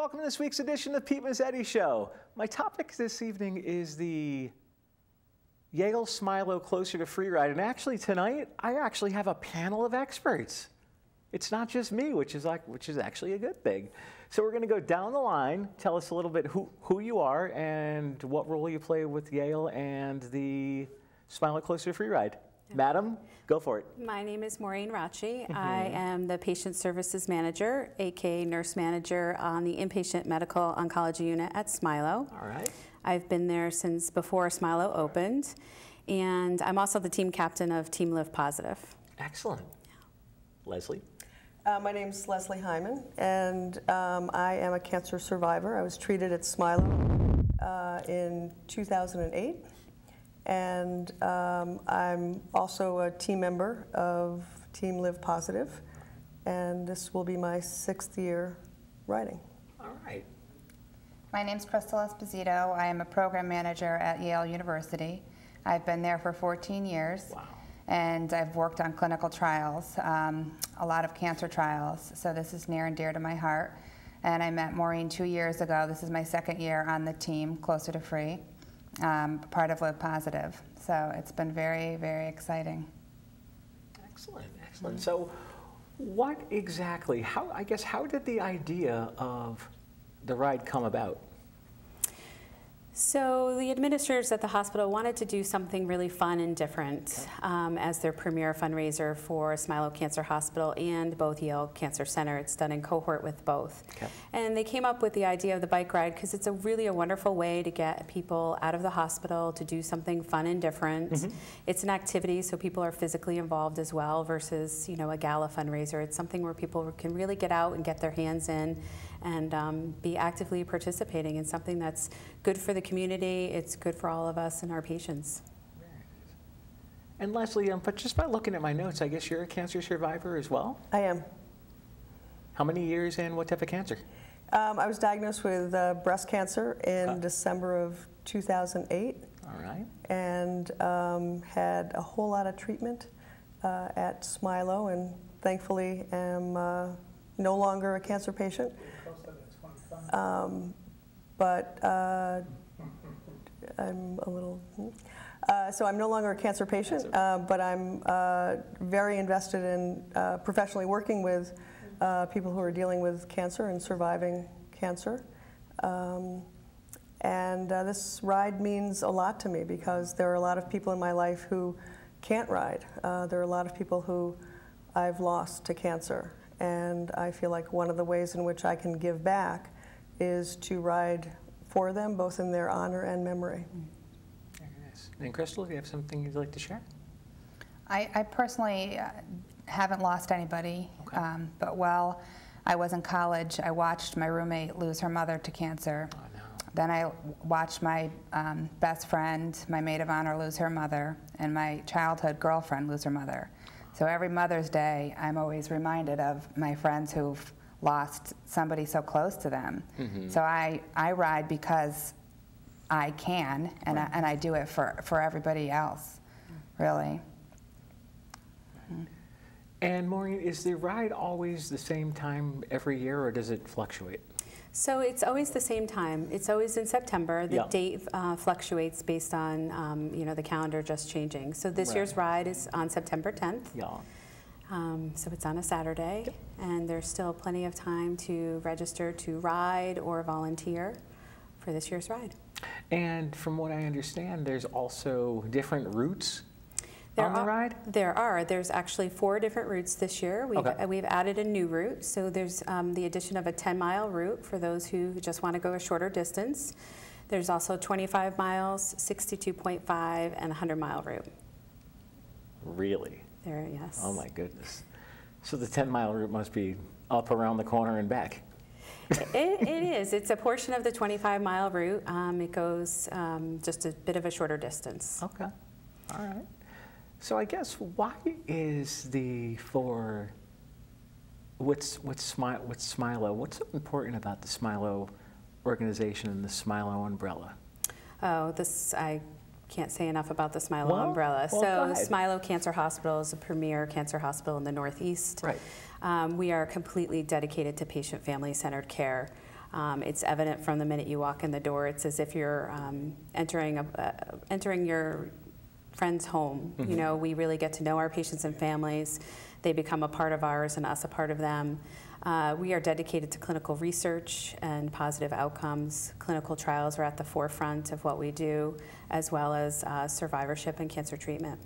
welcome to this week's edition of Pete Mezzetti Show. My topic this evening is the Yale Smilo Closer to Free ride. And actually tonight, I actually have a panel of experts. It's not just me, which is actually a good thing. So we're going to go down the line, tell us a little bit who you are and what role you play with Yale and the Smilo Closer to Free ride. Madam, go for it. My name is Maureen Racci. I am the Patient Services Manager, aka Nurse Manager on the Inpatient Medical Oncology Unit at Smilo. All right. I've been there since before Smilo opened, and I'm also the team captain of Team Live Positive. Excellent. Yeah. Leslie? My name's Leslie Hyman, and I am a cancer survivor. I was treated at Smilo in 2008. And I'm also a team member of Team Live Positive, and this will be my 6th year riding. All right. My name's Crystal Esposito. I am a program manager at Yale University. I've been there for 14 years. Wow. And I've worked on clinical trials, a lot of cancer trials, so this is near and dear to my heart. And I met Maureen 2 years ago. This is my 2nd year on the team, Closer to Free. Part of Live Positive. So it's been very, very exciting. Excellent, excellent. So what exactly, how did the idea of the ride come about? So the administrators at the hospital wanted to do something really fun and different as their premier fundraiser for Smilo Cancer Hospital and both Yale Cancer Center. It's done in cohort with both. Okay. And they came up with the idea of the bike ride because it's really a wonderful way to get people out of the hospital to do something fun and different. It's an activity, so people are physically involved as well versus, you know, a gala fundraiser. It's something where people can really get out and get their hands in and be actively participating in something that's good for the community, it's good for all of us and our patients. And Leslie, but just by looking at my notes, I guess you're a cancer survivor as well? I am. How many years and what type of cancer? I was diagnosed with breast cancer in December of 2008. All right. And had a whole lot of treatment at Smilo, and thankfully am no longer a cancer patient. But I'm a little, so I'm no longer a cancer patient, but I'm very invested in professionally working with people who are dealing with cancer and surviving cancer. And this ride means a lot to me because there are a lot of people in my life who can't ride. There are a lot of people who I've lost to cancer. And I feel like one of the ways in which I can give back is to ride for them, both in their honor and memory. Very nice. And Crystal, do you have something you'd like to share? I personally haven't lost anybody, but while I was in college, I watched my roommate lose her mother to cancer. Oh, no. Then I watched my best friend, my maid of honor, lose her mother, and my childhood girlfriend lose her mother. So every Mother's Day, I'm always reminded of my friends who've lost somebody so close to them. So I ride because I can, and, I do it for everybody else, really. And Maureen, is the ride always the same time every year, or does it fluctuate? So it's always the same time. It's always in September. The date fluctuates based on you know, the calendar just changing. So this year's ride is on September 10th. So it's on a Saturday, and there's still plenty of time to register to ride or volunteer for this year's ride. And from what I understand, there's also different routes on the ride? There's actually 4 different routes this year. We've added a new route. So there's the addition of a 10-mile route for those who just want to go a shorter distance. There's also 25 miles, 62.5, and a 100-mile route. Really? Yes. Oh my goodness. So the 10-mile route must be up around the corner and back. It is. It's a portion of the 25-mile route. It goes just a bit of a shorter distance. Okay. All right. So I guess why is what's Smilo? What's so important about the Smilo organization and the Smilo umbrella? Oh, I can't say enough about the Smilo umbrella. So Smilo Cancer Hospital is a premier cancer hospital in the Northeast. Right. We are completely dedicated to patient family-centered care. It's evident from the minute you walk in the door. It's as if you're entering your friend's home. Mm-hmm. You know, we really get to know our patients and families. They become a part of ours and us a part of them. We are dedicated to clinical research and positive outcomes. Clinical trials are at the forefront of what we do, as well as survivorship and cancer treatment.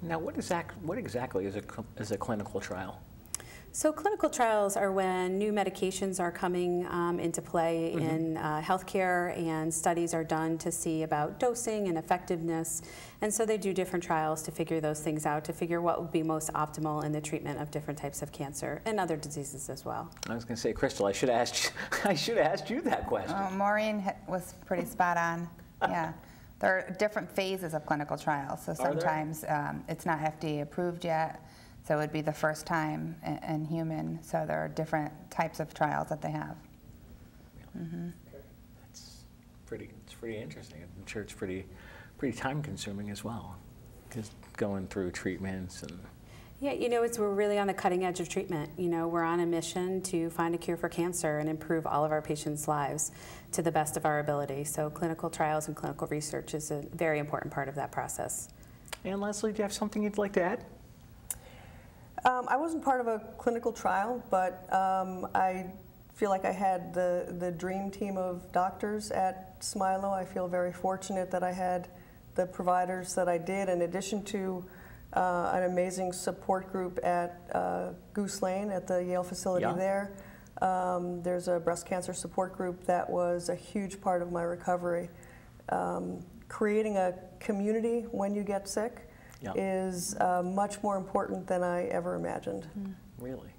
Now, what exactly is a clinical trial? So clinical trials are when new medications are coming into play in healthcare, and studies are done to see about dosing and effectiveness. And so they do different trials to figure those things out, to figure what would be most optimal in the treatment of different types of cancer and other diseases as well. I was going to say, Crystal, I should have asked you that question. Maureen was pretty spot on. Yeah. There are different phases of clinical trials. So sometimes it's not FDA approved yet. So it would be the first time in human. So there are different types of trials that they have. Really? It's pretty interesting. I'm sure it's pretty time consuming as well, just going through treatments and. Yeah, you know, we're really on the cutting edge of treatment. You know, we're on a mission to find a cure for cancer and improve all of our patients' lives to the best of our ability. So clinical trials and clinical research is a very important part of that process. And Leslie, do you have something you'd like to add? I wasn't part of a clinical trial, but I feel like I had the dream team of doctors at Smilo. I feel very fortunate that I had the providers that I did, in addition to an amazing support group at Goose Lane at the Yale facility there. There's a breast cancer support group that was a huge part of my recovery. Creating a community when you get sick is much more important than I ever imagined. Really?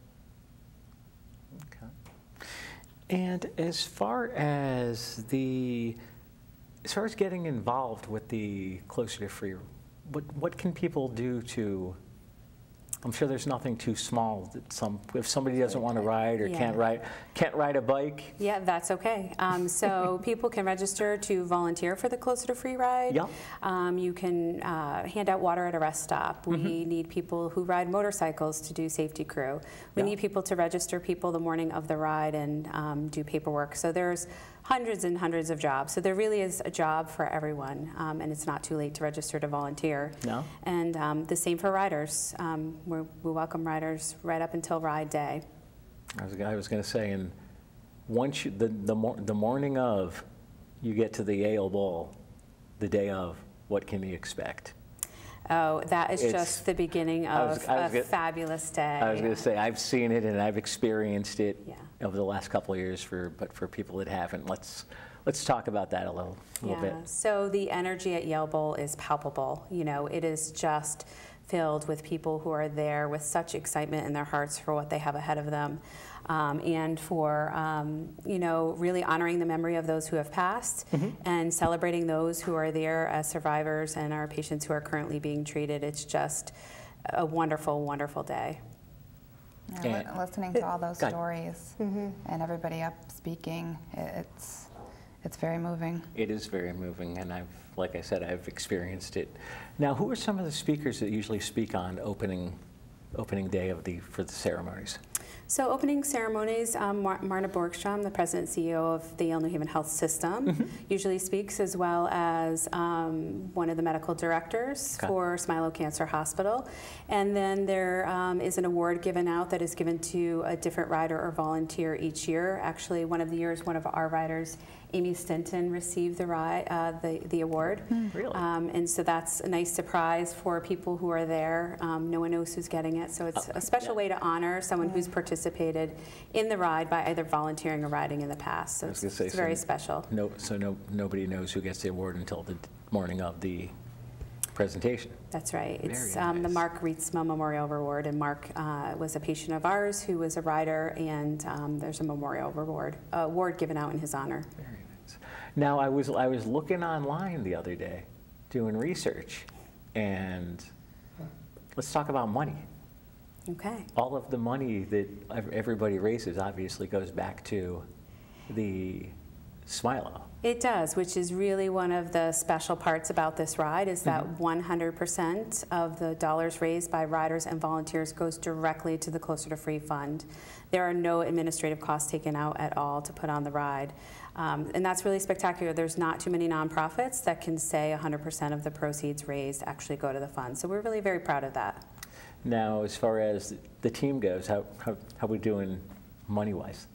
Okay. And as far as getting involved with the Closer to Free, what can people do to? I'm sure there's nothing too small that if somebody doesn't want to ride or can't ride a bike. Yeah, that's okay. So people can register to volunteer for the Closer to Free ride. You can hand out water at a rest stop. We need people who ride motorcycles to do safety crew. We need people to register people the morning of the ride and do paperwork. So there's hundreds and hundreds of jobs. So there really is a job for everyone, and it's not too late to register to volunteer. No. And the same for riders. We welcome riders right up until ride day. I was going to say, and once the morning of, you get to the Yale Bowl, the day of, what can you expect? Oh, that is just the beginning of a fabulous day. I was going to say, I've seen it and I've experienced it over the last couple of years. But for people that haven't, let's talk about that a little bit. So the energy at Yale Bowl is palpable. You know, it is just filled with people who are there with such excitement in their hearts for what they have ahead of them, and for you know, really honoring the memory of those who have passed and celebrating those who are there as survivors and our patients who are currently being treated. It's just a wonderful, wonderful day. Yeah, listening to all those stories and everybody up speaking, it's very moving. It is very moving, and like I said, I've experienced it. Now, who are some of the speakers that usually speak on opening day for the ceremonies? So opening ceremonies, Marna Borgstrom, the president and CEO of the Yale New Haven Health System, usually speaks, as well as one of the medical directors for Smilo Cancer Hospital. And then there is an award given out that is given to a different rider or volunteer each year. Actually, one of the years, one of our riders, Amy Stinton, received the award. Really? And so that's a nice surprise for people who are there. No one knows who's getting it, so it's a special way to honor someone who's participated in the ride by either volunteering or riding in the past. So it's very special. Nobody knows who gets the award until the morning of the presentation. That's right. It's nice. The Mark Rietzma Memorial Reward, and Mark was a patient of ours who was a rider, and there's a memorial award given out in his honor. Very nice. Now, I was looking online the other day, doing research, and let's talk about money. Okay. All of the money that everybody raises obviously goes back to the Smilo. It does, which is really one of the special parts about this ride, is that 100% of the dollars raised by riders and volunteers goes directly to the Closer to Free Fund. There are no administrative costs taken out at all to put on the ride. And that's really spectacular. There's not too many nonprofits that can say 100% of the proceeds raised actually go to the fund. So we're really very proud of that. Now, as far as the team goes, how we doing money-wise?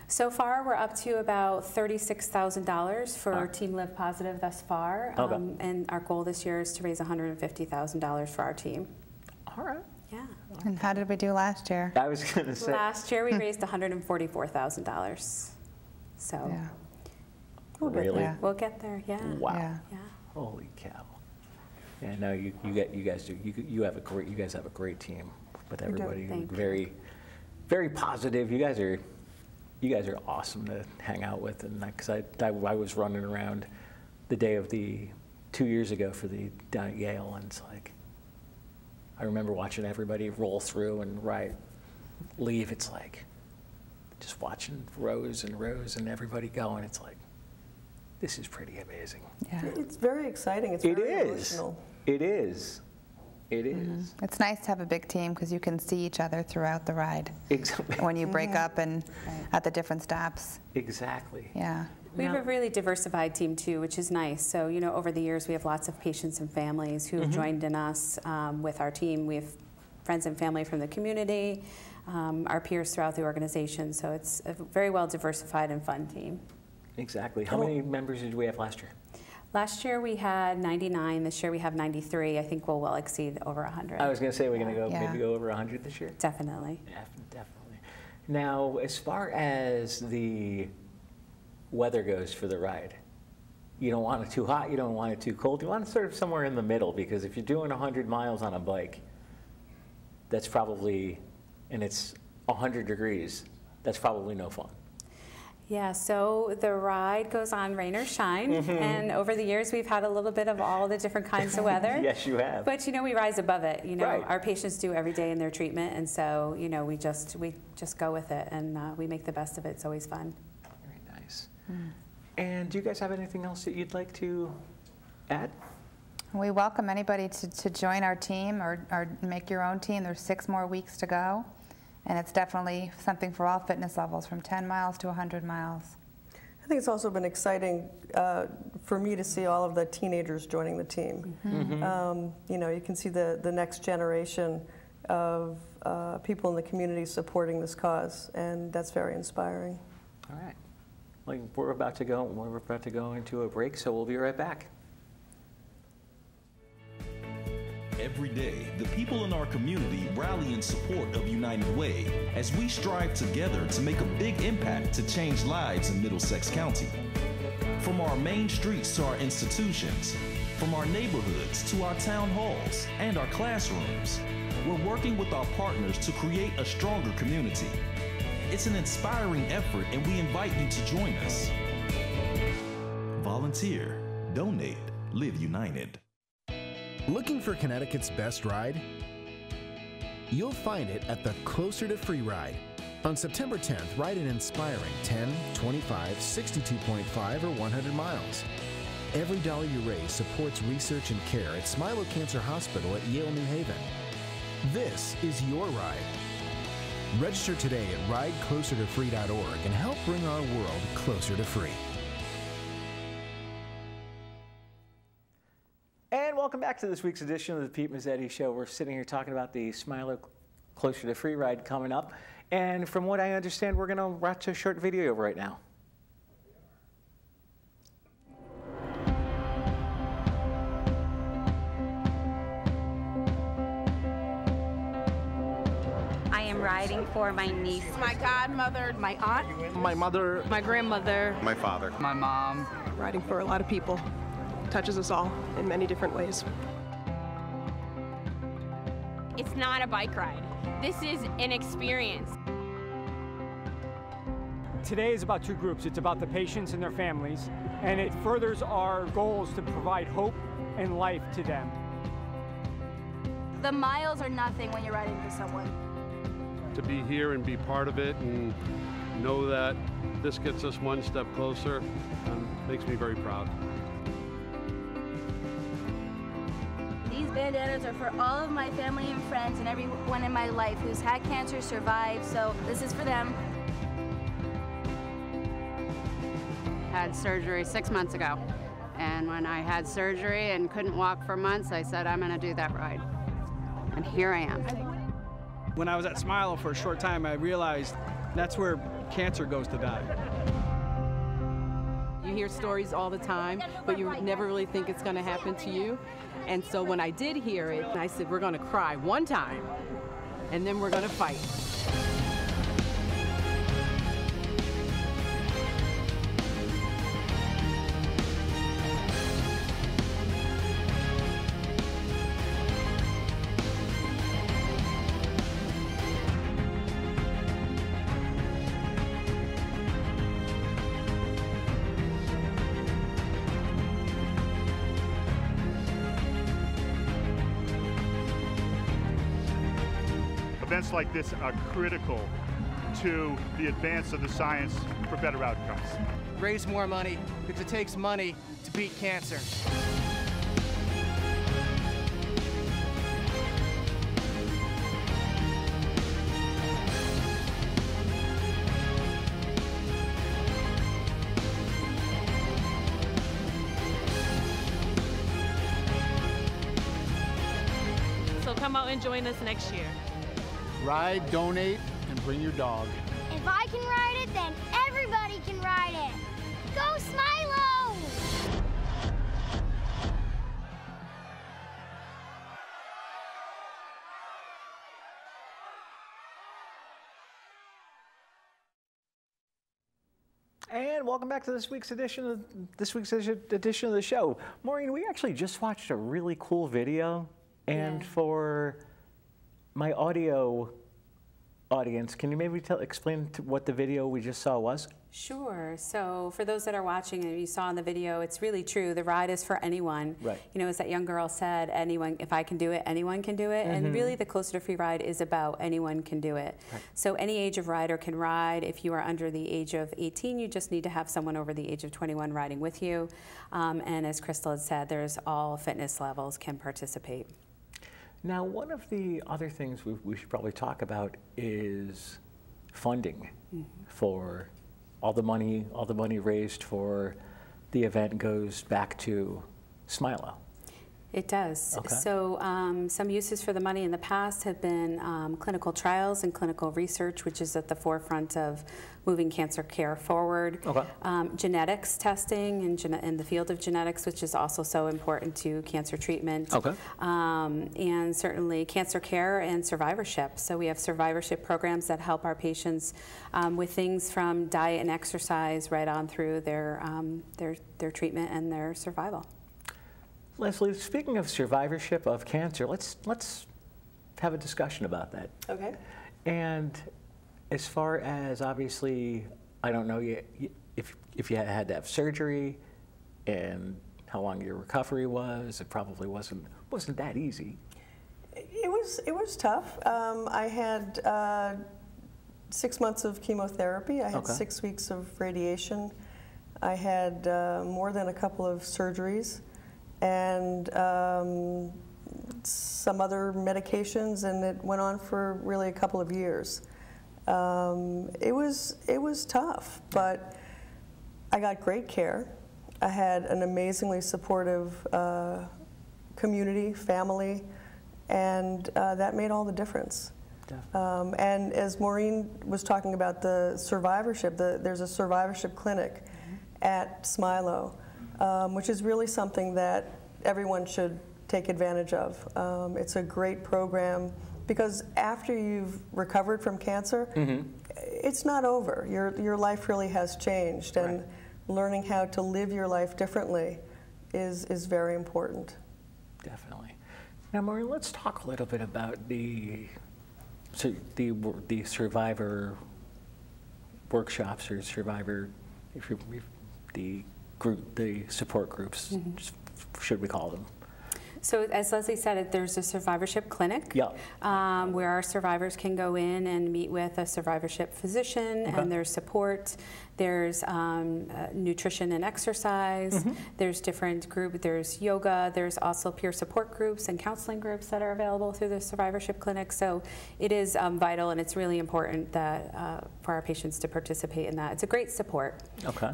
So far, we're up to about $36,000 for Team Live Positive thus far. Okay. And our goal this year is to raise $150,000 for our team. All right. Yeah. And how did we do last year? I was going to say. Last year, we raised $144,000. So Yeah. Really? Yeah. we'll get there, yeah. Wow. Yeah. Yeah. Holy cow. Yeah, no, you guys have a great team with everybody. Thank you. Very, very positive. You guys are awesome to hang out with, and because I was running around the day of 2 years ago for the down at Yale, and it's like I remember watching everybody roll through and leave. It's like just watching rows and rows and everybody going. It's like this is pretty amazing. Yeah. It's very exciting. It's very emotional. It is. It is. It's nice to have a big team because you can see each other throughout the ride. Exactly. When you break up and at the different stops. Exactly. Yeah. We have a really diversified team too, which is nice. So, you know, over the years, we have lots of patients and families who have joined in us with our team. We have friends and family from the community, our peers throughout the organization. So it's a very well diversified and fun team. Exactly. How many members did we have last year? Last year we had 99. This year we have 93. I think we'll well exceed over 100. I was going to say we're going to Yeah. maybe go over 100 this year. Definitely. Definitely. Now, as far as the weather goes for the ride, you don't want it too hot, you don't want it too cold. You want it sort of somewhere in the middle, because if you're doing 100 miles on a bike, that's probably, and it's 100 degrees, that's probably no fun. Yeah, so the ride goes on rain or shine, and over the years we've had a little bit of all the different kinds of weather. Yes, you have. But you know, we rise above it. You know, Right. our patients do every day in their treatment, and so you know, we just go with it, and we make the best of it. It's always fun. Very nice. And do you guys have anything else that you'd like to add? We welcome anybody to join our team or make your own team. There's 6 more weeks to go. And it's definitely something for all fitness levels, from 10 miles to 100 miles. I think it's also been exciting for me to see all of the teenagers joining the team. You know, you can see the next generation of people in the community supporting this cause, and that's very inspiring. All right. Well, we're about to go into a break, so we'll be right back. Every day, the people in our community rally in support of United Way as we strive together to make a big impact to change lives in Middlesex County. From our main streets to our institutions, from our neighborhoods to our town halls and our classrooms, we're working with our partners to create a stronger community. It's an inspiring effort, and we invite you to join us. Volunteer, donate, live united. Looking for Connecticut's best ride? You'll find it at the Closer to Free Ride. On September 10th, ride an inspiring 10, 25, 62.5, or 100 miles. Every dollar you raise supports research and care at Smilo Cancer Hospital at Yale, New Haven. This is your ride. Register today at rideclosertofree.org and help bring our world closer to free. And welcome back to this week's edition of the Pete Mezzetti Show. We're sitting here talking about the Smilo Closer to Free ride coming up. And from what I understand, we're going to watch a short video right now. I am riding for my niece, My godmother, my aunt, My mother, my grandmother, my father, my mom. riding for a lot of people. Touches us all in many different ways. It's not a bike ride. This is an experience. Today is about 2 groups. It's about the patients and their families, and it furthers our goals to provide hope and life to them. The miles are nothing when you're riding with someone. to be here and be part of it and know that this gets us one step closer makes me very proud. These bandanas are for all of my family and friends and everyone in my life who's had cancer, survived, so this is for them. Had surgery 6 months ago, and when I had surgery and couldn't walk for months, I said, I'm going to do that ride, and here I am. When I was at Smilo for a short time, I realized that's where cancer goes to die. You hear stories all the time, but you never really think it's going to happen to you. And so when I did hear it, I said, we're going to cry one time, and then we're going to fight. Events like this are critical to the advance of the science for better outcomes. Raise more money, because it takes money to beat cancer. So come out and join us next year. Ride, donate, and bring your dog. If I can ride it, then everybody can ride it. Go Smilo! And welcome back to this week's edition of the show. Maureen, we actually just watched a really cool video, and for my audio audience, can you maybe explain what the video we just saw was? Sure. So for those that are watching and you saw in the video, it's really true. The ride is for anyone. Right. You know, as that young girl said, anyone, if I can do it, anyone can do it. Mm-hmm. And really the Closer to Free ride is about anyone can do it. Right. So any age of rider can ride. If you are under the age of 18, you just need to have someone over the age of 21 riding with you. And as Crystal had said, there's all fitness levels can participate. Now, one of the other things we should probably talk about is funding for all the money raised for the event goes back to Smilo. It does. Okay. So some uses for the money in the past have been clinical trials and clinical research, which is at the forefront of moving cancer care forward. Okay. Genetics testing and in the field of genetics, which is also so important to cancer treatment. Okay. And certainly cancer care and survivorship. So we have survivorship programs that help our patients with things from diet and exercise right on through their treatment and their survival. Leslie, speaking of survivorship of cancer, let's have a discussion about that. Okay. And as far as, obviously, I don't know if you had to have surgery and how long your recovery was. It probably wasn't that easy. It was tough. I had 6 months of chemotherapy. I had 6 weeks of radiation. I had more than a couple of surgeries and some other medications, and it went on for really a couple of years. It was tough, but I got great care. I had an amazingly supportive community, family, and that made all the difference. And as Maureen was talking about the survivorship, there's a survivorship clinic at Smilo, which is really something that everyone should take advantage of. It's a great program because after you've recovered from cancer, it's not over. Your life really has changed, and learning how to live your life differently is very important. Definitely. Now, Maureen, let's talk a little bit about the survivor workshops or survivor, the support groups, should we call them? So as Leslie said, there's a survivorship clinic where our survivors can go in and meet with a survivorship physician, and there's support. There's nutrition and exercise. There's different groups. There's yoga. There's also peer support groups and counseling groups that are available through the survivorship clinic. So it is vital, and it's really important that for our patients to participate in that. It's a great support.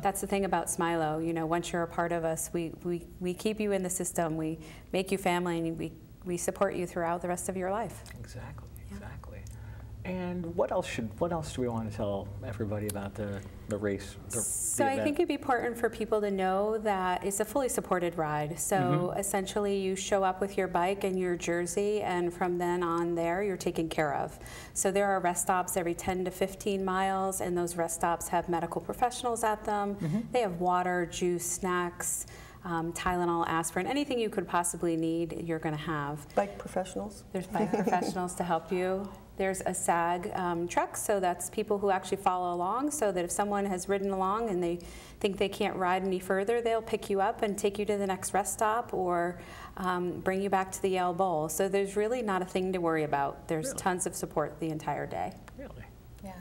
That's the thing about Smilo. You know, once you're a part of us, we keep you in the system. We make you family, and we support you throughout the rest of your life. Exactly. And what else do we want to tell everybody about the race? So I think it'd be important for people to know that it's a fully supported ride. So essentially you show up with your bike and your jersey, and from then on there you're taken care of. So there are rest stops every 10 to 15 miles, and those rest stops have medical professionals at them. They have water, juice, snacks, Tylenol, aspirin, anything you could possibly need, you're going to have. Bike professionals? There's bike professionals to help you. There's a SAG truck, so that's people who actually follow along, so that if someone has ridden along and they think they can't ride any further, they'll pick you up and take you to the next rest stop, or bring you back to the Yale Bowl. So there's really not a thing to worry about. There's tons of support the entire day. Really? Yeah.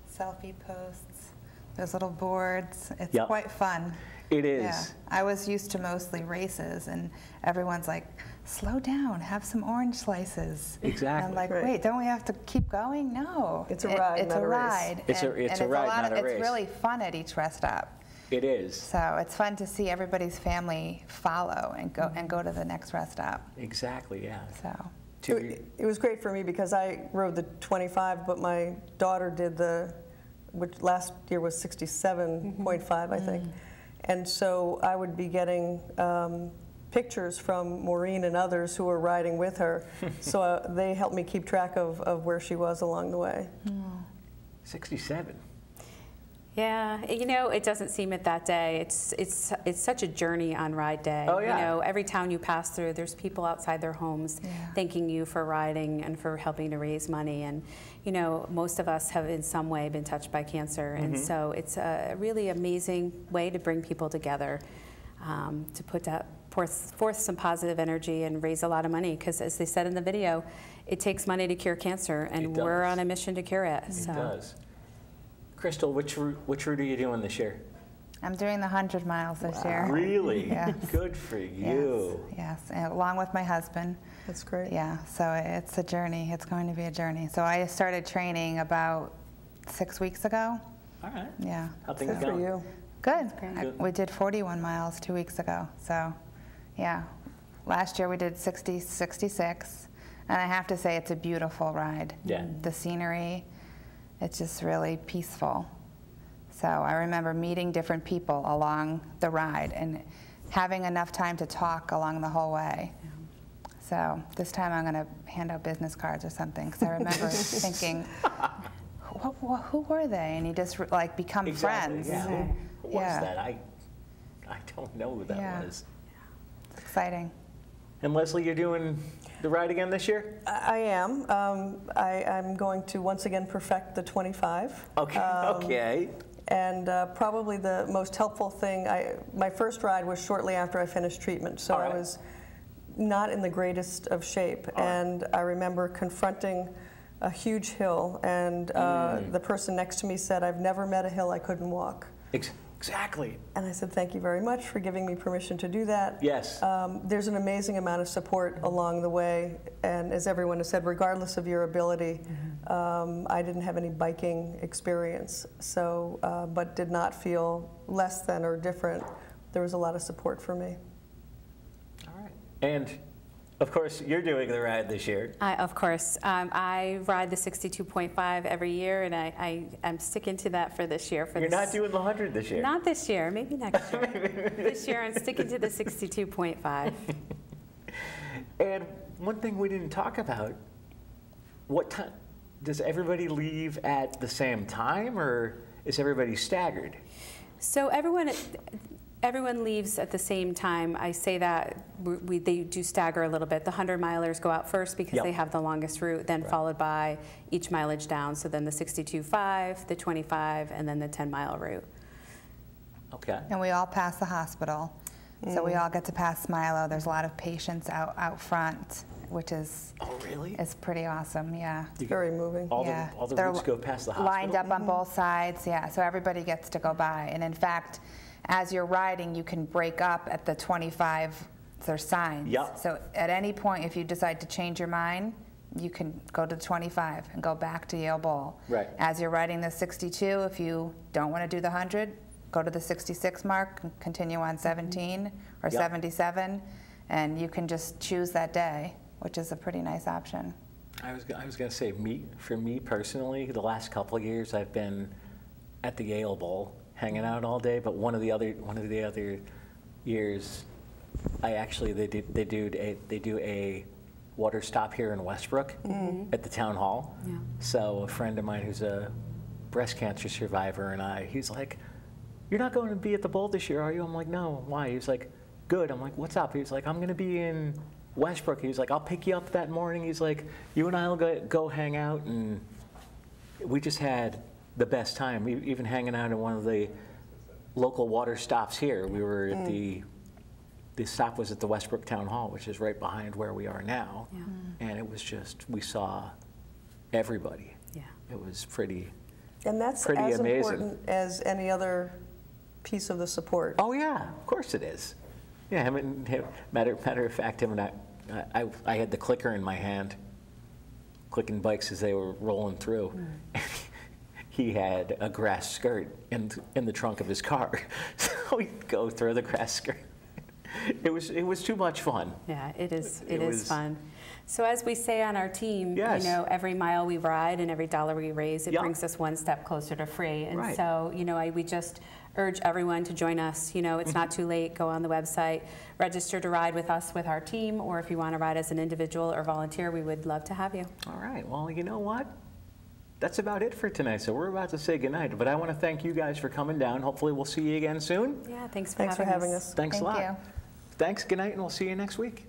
Selfie posts, there's little boards. It's quite fun. It is. Yeah. I was used to mostly races, and everyone's like, slow down, have some orange slices. Exactly. I'm like, wait, don't we have to keep going? No. It's a ride, it's not a a race. ride. It's a ride, not a race. It's really fun at each rest stop. It is. So it's fun to see everybody's family follow and go to the next rest stop. Exactly, yeah. So it was great for me because I rode the 25, but my daughter did which last year was 67.5, I think. And so I would be getting pictures from Maureen and others who were riding with her. So they helped me keep track of where she was along the way. 67. Yeah, you know, it doesn't seem it that day. It's such a journey on ride day. Oh, yeah. You know, every town you pass through, there's people outside their homes thanking you for riding and for helping to raise money. And, you know, most of us have in some way been touched by cancer. And so it's a really amazing way to bring people together, to put forth some positive energy and raise a lot of money. Because as they said in the video, it takes money to cure cancer, and we're on a mission to cure it. It does. Crystal, which route are you doing this year? I'm doing the 100 miles this year. Really? Yes. Good for you. Yes, and along with my husband. That's great. Yeah, so it's a journey. It's going to be a journey. So I started training about 6 weeks ago. All right. Yeah. How things Good going? for you. Good. We did 41 miles 2 weeks ago. So, yeah. Last year we did 66, and I have to say it's a beautiful ride. Yeah. The scenery, it's just really peaceful. So I remember meeting different people along the ride and having enough time to talk along the whole way. So this time I'm going to hand out business cards or something, because I remember thinking, who were they? And you just like become friends. Yeah. Who was that? I don't know who that was. It's exciting. And Leslie, you're doing the ride again this year? I am. I'm going to once again perfect the 25. Okay. Okay. And probably the most helpful thing, my first ride was shortly after I finished treatment, so I was not in the greatest of shape. And I remember confronting a huge hill, and the person next to me said, "I've never met a hill I couldn't walk." Exactly. And I said, "Thank you very much for giving me permission to do that." Yes. There's an amazing amount of support along the way, and as everyone has said, regardless of your ability, I didn't have any biking experience, so but did not feel less than or different. There was a lot of support for me. All right. And of course, you're doing the ride this year. Of course. I ride the 62.5 every year, and I'm sticking to that for this year. You're not doing the 100 this year? Not this year. Maybe next year. This year, I'm sticking to the 62.5. And one thing we didn't talk about, what time, does everybody leave at the same time, or is everybody staggered? So everyone leaves at the same time. I say that they do stagger a little bit. The 100 milers go out first because they have the longest route, then followed by each mileage down. So then the 62.5, the 25, and then the 10-mile route. Okay. And we all pass the hospital. So we all get to pass Smilo. There's a lot of patients out front, which is is pretty awesome. Yeah, it's very moving. All the routes go past the hospital. Lined up on both sides. Yeah, so everybody gets to go by. And in fact, as you're riding, you can break up at the 25. There's signs. Yep. So at any point, if you decide to change your mind, you can go to the 25 and go back to Yale Bowl. Right. As you're riding the 62, if you don't want to do the 100, go to the 66 mark and continue on 17 or 77, and you can just choose that day, which is a pretty nice option. I was going to say, for me personally, the last couple of years I've been at the Yale Bowl hanging out all day, but one of the other years, they do a water stop here in Westbrook at the town hall. Yeah. So a friend of mine who's a breast cancer survivor he's like, "You're not going to be at the bowl this year, are you?" I'm like, "No, why?" He's like, "Good." I'm like, "What's up?" He's like, "I'm going to be in Westbrook." He's like, "I'll pick you up that morning." He's like, "You and I'll go hang out." And we just had the best time, even hanging out in one of the local water stops here. We were at the stop was at the Westbrook Town Hall, which is right behind where we are now. Yeah. And it was just, we saw everybody. Yeah. It was pretty And that's pretty as amazing. important as any other piece of the support. Oh yeah, of course it is. Yeah, matter of fact, him and I had the clicker in my hand, clicking bikes as they were rolling through. He had a grass skirt in the trunk of his car, so we'd go through the grass skirt. It was too much fun. Yeah, it is fun. So as we say on our team, you know, every mile we ride and every dollar we raise, it brings us one step closer to free. And so, you know, we just urge everyone to join us. You know, it's not too late. Go on the website, register to ride with us with our team, or if you want to ride as an individual or volunteer, we would love to have you. All right. Well, you know what? That's about it for tonight. So we're about to say goodnight. But I want to thank you guys for coming down. Hopefully we'll see you again soon. Yeah, thanks for having us. Thanks a lot. Thanks, good night, and we'll see you next week.